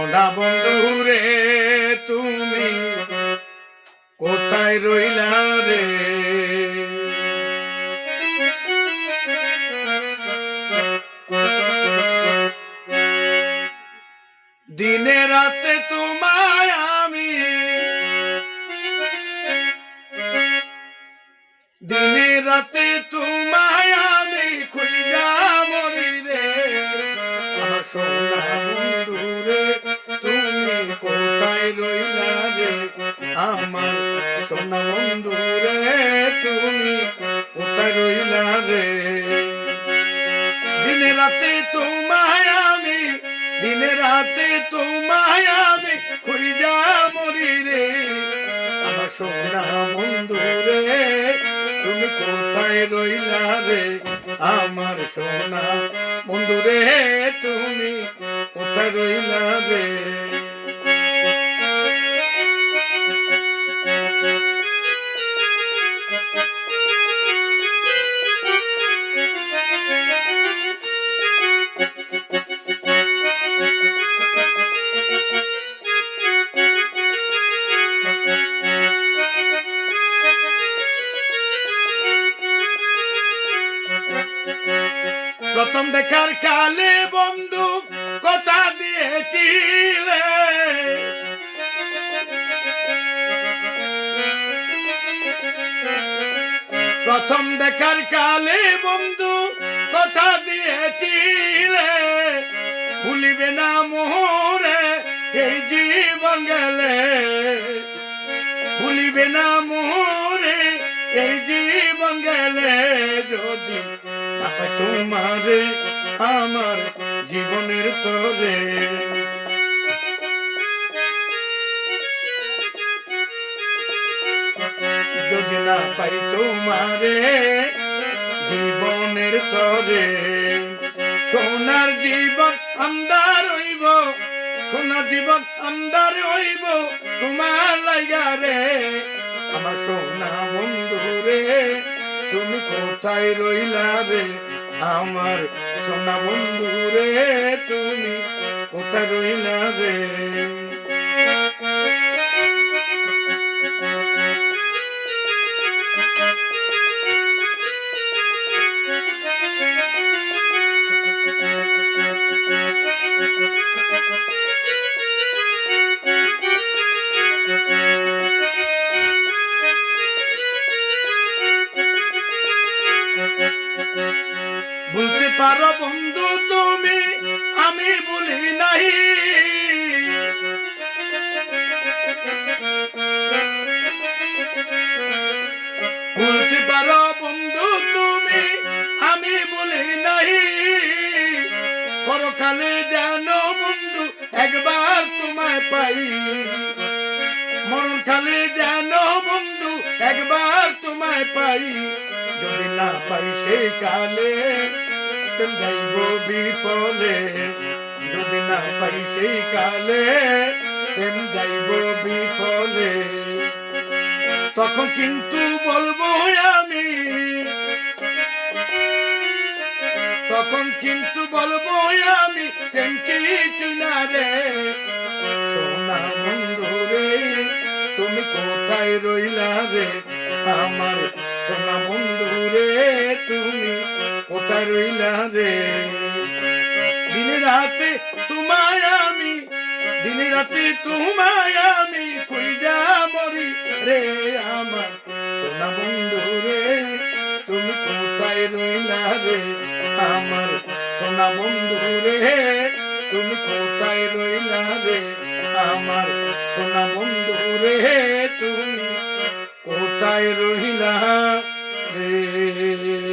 সোনা বন্ধু রে তুমি কোথায় রইলা রে? দিনে রাতে তোমায় আমি, দিনে রাতে তোমায় আমি খুঁজা মরি রে। আমার সোনা বন্ধু রে তুমি কোথায় রইলা রে? আমার সোনা বন্ধু রে তুমি কোথায় রইলা রে? দিনে রাতে তোমায় আমি, দিনে রাতে তোমায় আমি খুঁজা মরি রে। আমার সোনা বন্ধু রে তুমি কোথায় রইলা রে? আমার সোনা বন্ধু রে তুমি কোথায় রইলা রে? প্রথম দেখার কালে বন্ধু কথা দিয়েছিলে, প্রথম দেখার কালে বন্ধু কথা দিয়েছিলে, ভুলিবে না মোহরে এই জীবন গেলে, ভুলিবে না মোহরে এই জীবন গেলে। যদি তোমারে আমার জীবনের তরে, যদি না পাই তোমারে জীবনের তরে, সোনার জীবন আন্দার হইব, সোনার জীবন আন্দার হইব তোমার লাইগা রে। আমার সোনা বন্ধু রে তুমি কোথায় রইলা রে? আমার সোনা বন্ধু রে তুমি কোথায় রইলা রে? বলতে পারো বন্ধু তুমি আমি বলি নাই, বলতে পারো বন্ধু তুমি আমি বলি নাই। পরকালে জানো বন্ধু একবার তোমায় পাই, মরণকালে জানো বন্ধু একবার তোমায় পাই। যদি না পাই সেই কালে যাইব বিফলে, যদি না পাই সেই কালে যাইব বিফলে। তখন কিন্তু বলবো আমি, তখন কিন্তু বলবো আমি কিছু না রে। সোনা বন্ধু রে তুমি কোথায় রইলা রে? আমার সোনা বন্ধু রে তুমি কোথায় রইলা রে? দিনে রাতে তোমায় আমি, দিনে রাতে তোমায় আমি খুঁজা মরি রে। আমার সোনা বন্ধু রে তুমি কোথায় রইলা রে? আমার সোনা বন্ধু রে তুমি কোথায় রইলা রে? আমার সোনা বন্ধু রে তুমি কোথায় রইলা রে?